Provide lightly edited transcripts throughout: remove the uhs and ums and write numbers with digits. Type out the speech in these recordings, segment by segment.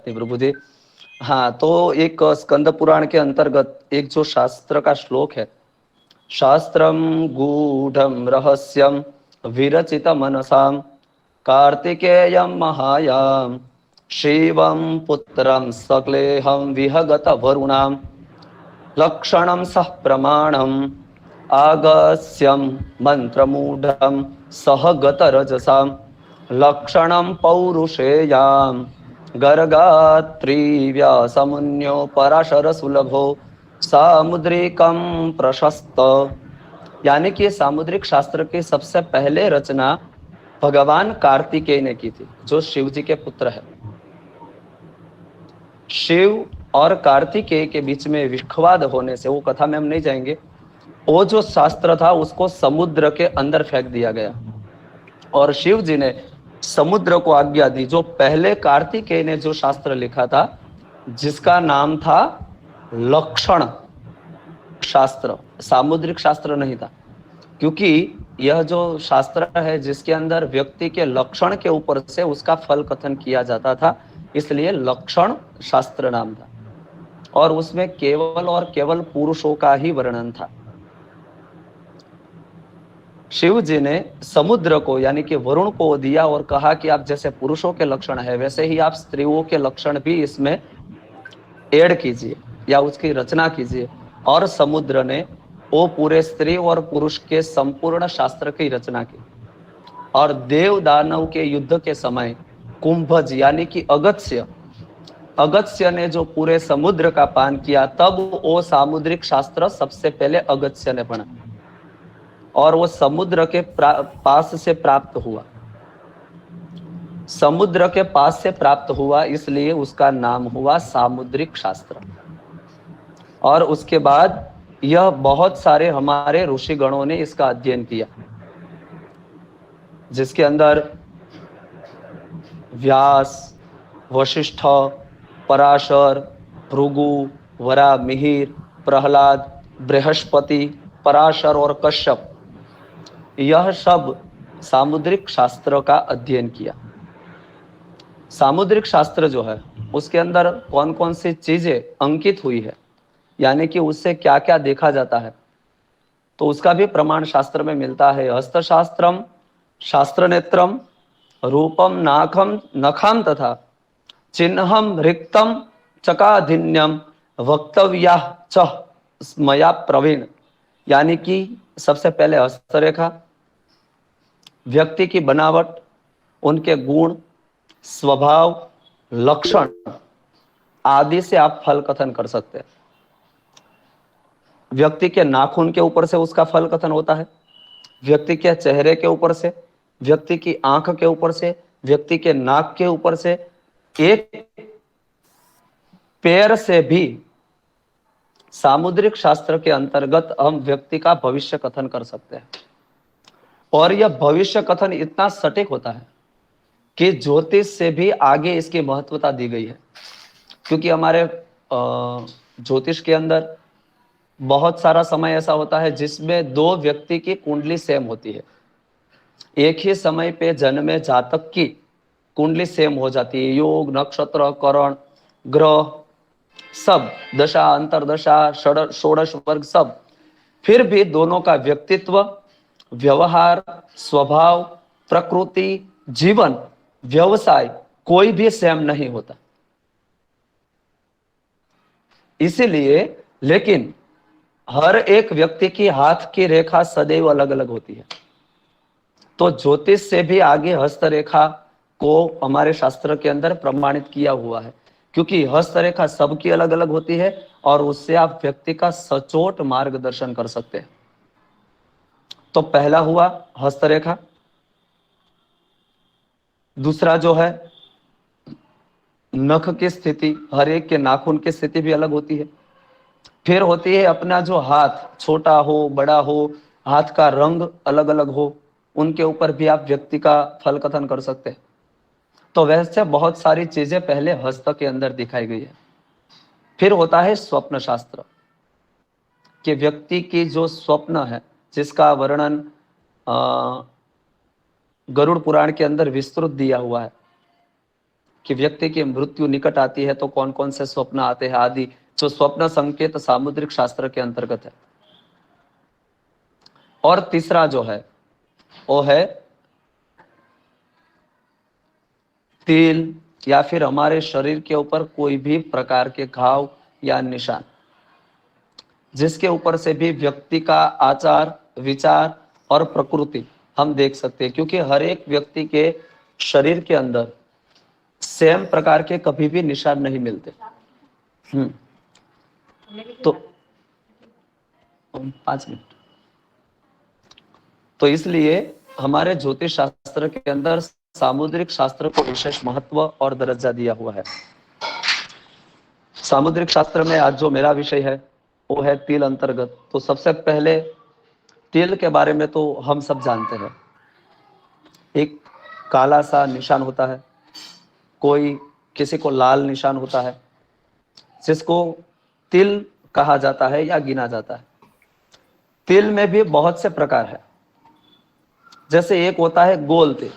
थे प्रभु जी। हाँ, तो एक स्कंद पुराण के अंतर्गत एक जो शास्त्र का श्लोक है, शास्त्रम गूढ़म रहस्यम विरचित मनसाम कार्तिकेयम महायाम शिवम पुत्रम सकलेहम विहगत वरुणाम लक्षणम सह प्रमाणम आगस्यम मंत्रमूढ़म सहगत रजसाम लक्षणम पौरुषेयाम गर्गात्री व्यासमुन्यो पराशर सुलभो सामुद्रिकम प्रशस्त। यानी कि सामुद्रिक शास्त्र की सबसे पहले रचना भगवान कार्तिकेय ने की थी, जो शिव जी के पुत्र है। शिव और कार्तिकेय के बीच में विखवाद होने से, वो कथा में हम नहीं जाएंगे, वो जो शास्त्र था उसको समुद्र के अंदर फेंक दिया गया और शिव जी ने समुद्र को आज्ञा दी। जो पहले कार्तिकेय ने जो शास्त्र लिखा था, जिसका नाम था लक्षण शास्त्र, सामुद्रिक शास्त्र नहीं था, क्योंकि यह जो शास्त्र है जिसके अंदर व्यक्ति के लक्षण के ऊपर से उसका फल कथन किया जाता था, इसलिए लक्षण शास्त्र नाम था। और उसमें केवल और केवल पुरुषों का ही वर्णन था। शिव जी ने समुद्र को यानी कि वरुण को दिया और कहा कि आप जैसे पुरुषों के लक्षण है वैसे ही आप स्त्रियों के लक्षण भी इसमें ऐड कीजिए या उसकी रचना कीजिए। और समुद्र ने वो पूरे स्त्री और पुरुष के संपूर्ण शास्त्र की रचना की। और देव दानव के युद्ध के समय कुंभज यानी कि अगस्त्य ने जो पूरे समुद्र का पान किया, तब वो सामुद्रिक शास्त्र सबसे पहले अगस्त्य ने पढ़ा और वो समुद्र के पास से प्राप्त हुआ। समुद्र के पास से प्राप्त हुआ इसलिए उसका नाम हुआ सामुद्रिक शास्त्र। और उसके बाद यह बहुत सारे हमारे ऋषिगणों ने इसका अध्ययन किया, जिसके अंदर व्यास, वशिष्ठ, पराशर, भृगु, वरा, मिहिर, प्रहलाद, बृहस्पति, पराशर और कश्यप, यह सब सामुद्रिक शास्त्र का अध्ययन किया। सामुद्रिक शास्त्र जो है उसके अंदर कौन कौन सी चीजें अंकित हुई है, यानी कि उससे क्या क्या देखा जाता है, तो उसका भी प्रमाण शास्त्र में मिलता है। हस्तशास्त्रम शास्त्र नेत्रम रूपम नाखम नखाम तथा चिन्हम रिक्तम चकाधिन्यम वक्तव्या च स्मया प्रवीण। यानी कि सबसे पहले हस्तरेखा, व्यक्ति की बनावट, उनके गुण, स्वभाव, लक्षण आदि से आप फल कथन कर सकते हैं। व्यक्ति के नाखून के ऊपर से उसका फल कथन होता है, व्यक्ति के चेहरे के ऊपर से, व्यक्ति की आंख के ऊपर से, व्यक्ति के नाक के ऊपर से, एक पैर से भी सामुद्रिक शास्त्र के अंतर्गत हम व्यक्ति का भविष्य कथन कर सकते हैं। और यह भविष्य कथन इतना सटीक होता है कि ज्योतिष से भी आगे इसकी महत्वता दी गई है। क्योंकि हमारे ज्योतिष के अंदर बहुत सारा समय ऐसा होता है जिसमें दो व्यक्ति की कुंडली सेम होती है। एक ही समय पे जन्मे जातक की कुंडली सेम हो जाती है, योग, नक्षत्र, करण, ग्रह सब, दशा, अंतरदशा, षोडश वर्ग सब, फिर भी दोनों का व्यक्तित्व, व्यवहार, स्वभाव, प्रकृति, जीवन, व्यवसाय कोई भी सेम नहीं होता। इसीलिए लेकिन हर एक व्यक्ति की हाथ की रेखा सदैव अलग अलग होती है। तो ज्योतिष से भी आगे हस्तरेखा को हमारे शास्त्र के अंदर प्रमाणित किया हुआ है, क्योंकि हस्तरेखा सबकी अलग अलग होती है और उससे आप व्यक्ति का सचोट मार्गदर्शन कर सकते हैं। तो पहला हुआ हस्तरेखा। दूसरा जो है नख की स्थिति, हर एक के नाखून की स्थिति भी अलग होती है। फिर होती है अपना जो हाथ, छोटा हो बड़ा हो, हाथ का रंग अलग अलग हो, उनके ऊपर भी आप व्यक्ति का फल कथन कर सकते हैं। तो वैसे बहुत सारी चीजें पहले हस्त के अंदर दिखाई गई है। फिर होता है स्वप्न शास्त्र, कि व्यक्ति की जो स्वप्न है जिसका वर्णन गरुड़ पुराण के अंदर विस्तृत दिया हुआ है। कि व्यक्ति की मृत्यु निकट आती है तो कौन कौन से स्वप्न आते हैं आदि, जो स्वप्न संकेत सामुद्रिक शास्त्र के अंतर्गत है। और तीसरा जो है वो है तिल, या फिर हमारे शरीर के ऊपर कोई भी प्रकार के घाव या निशान, जिसके ऊपर से भी व्यक्ति का आचार विचार और प्रकृति हम देख सकते हैं, क्योंकि हर एक व्यक्ति के शरीर के अंदर सेम प्रकार के कभी भी निशान नहीं मिलते। तो 5 मिनट। तो इसलिए हमारे ज्योतिष शास्त्र के अंदर सामुद्रिक शास्त्र को विशेष महत्व और दर्जा दिया हुआ है। सामुद्रिक शास्त्र में आज जो मेरा विषय है वो है तिल अंतर्गत। तो सबसे पहले तिल के बारे में तो हम सब जानते हैं, एक काला सा निशान होता है, कोई किसी को लाल निशान होता है, जिसको तिल कहा जाता है या गिना जाता है। तिल में भी बहुत से प्रकार है। जैसे एक होता है गोल तिल,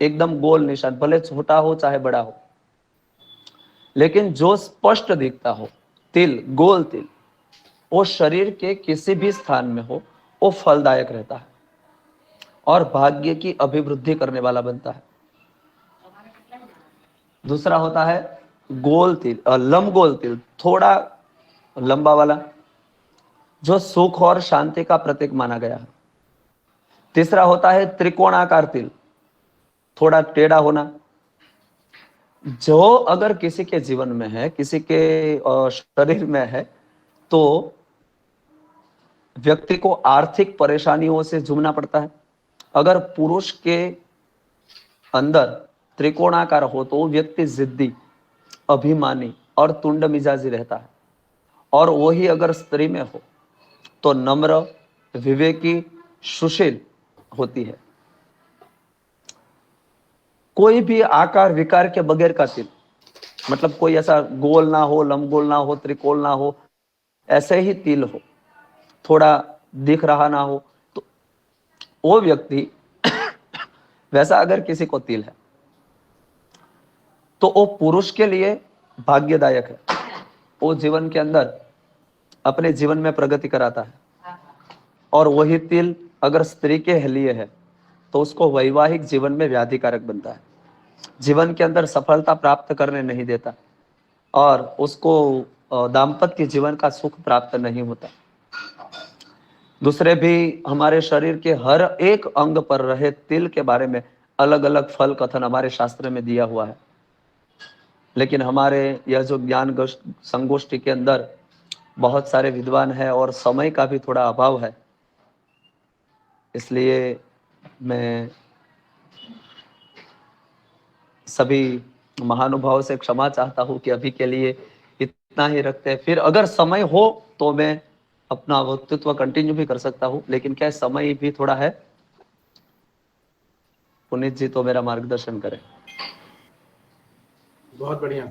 एकदम गोल निशान, भले छोटा हो चाहे बड़ा हो, लेकिन जो स्पष्ट दिखता हो तिल, गोल तिल, वो शरीर के किसी भी स्थान में हो वो फलदायक रहता है और भाग्य की अभिवृद्धि करने वाला बनता है। दूसरा होता है गोल तिल, लंबगोल तिल, थोड़ा लंबा वाला, जो सुख और शांति का प्रतीक माना गया है। तीसरा होता है त्रिकोणाकार तिल, थोड़ा टेढ़ा होना, जो अगर किसी के जीवन में है, किसी के शरीर में है, तो व्यक्ति को आर्थिक परेशानियों से जूझना पड़ता है। अगर पुरुष के अंदर त्रिकोणाकार हो तो व्यक्ति जिद्दी, अभिमानी और तुंड मिजाजी रहता है। और वही अगर स्त्री में हो तो नम्र, विवेकी, सुशील होती है। कोई भी आकार विकार के बगैर का तिल, मतलब कोई ऐसा गोल ना हो, लंबगोल ना हो, त्रिकोण ना हो, ऐसे ही तिल हो, थोड़ा दिख रहा ना हो, तो वो व्यक्ति वैसा अगर किसी को तिल है तो वो पुरुष के लिए भाग्यदायक है। वो जीवन के अंदर अपने जीवन में प्रगति कराता है। और वही तिल अगर स्त्री के लिए है तो उसको वैवाहिक जीवन में व्याधिकारक बनता है, जीवन के अंदर सफलता प्राप्त करने नहीं देता और उसको दाम्पत्य जीवन का सुख प्राप्त नहीं होता। दूसरे भी हमारे शरीर के हर एक अंग पर रहे तिल के बारे में अलग अलग फल कथन हमारे शास्त्र में दिया हुआ है। लेकिन हमारे यह जो ज्ञान संगोष्ठी के अंदर बहुत सारे विद्वान हैं और समय का भी थोड़ा अभाव है, इसलिए मैं सभी महानुभावों से क्षमा चाहता हूं कि अभी के लिए इतना ही रखते हैं। फिर अगर समय हो तो मैं अपना वक्तृत्व कंटिन्यू भी कर सकता हूं, लेकिन क्या समय भी थोड़ा है। पुनीत जी तो मेरा मार्गदर्शन करें। बहुत बढ़िया।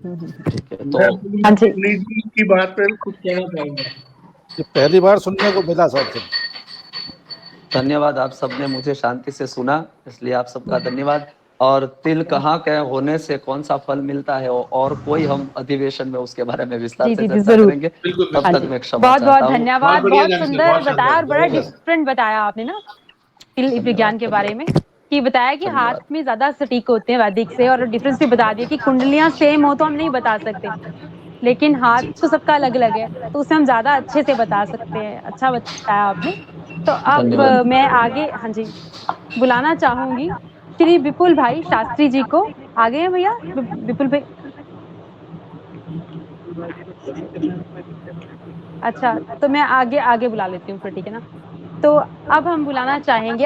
तो पुनीत जी की बात पर कुछ कहना चाहूंगा। पहली बार सुनने को मिला सबसे। धन्यवाद, आप सबने मुझे शांति से सुना, इसलिए आप सबका धन्यवाद। और तिल कहाँ के होने से कौन सा फल मिलता है और कोई हम अधिवेशन में उसके बारे में विस्तार से चर्चा करेंगे। तब तक मैं क्षमा बहुत चाहता बहुत हूं। धन्यवाद। बहुत सुंदर बताया और बड़ा डिफरेंट बताया आपने ना तिल विज्ञान के बारे में, कि बताया कि हाथ में ज्यादा सटीक होते हैं वैदिक से, और डिफरेंस भी बता दिया कि कुंडलियां सेम हो तो हम नहीं बता सकते, लेकिन हाथ तो सबका अलग अलग है तो उसे हम ज्यादा अच्छे से बता सकते हैं। अच्छा बताया आपने। तो अब मैं आगे बुलाना चाहूंगी श्री विपुल भाई शास्त्री जी को। आगे हैं भैया विपुल भाई? अच्छा, तो मैं आगे बुला लेती हूँ फिर, ठीक है ना। तो अब हम बुलाना चाहेंगे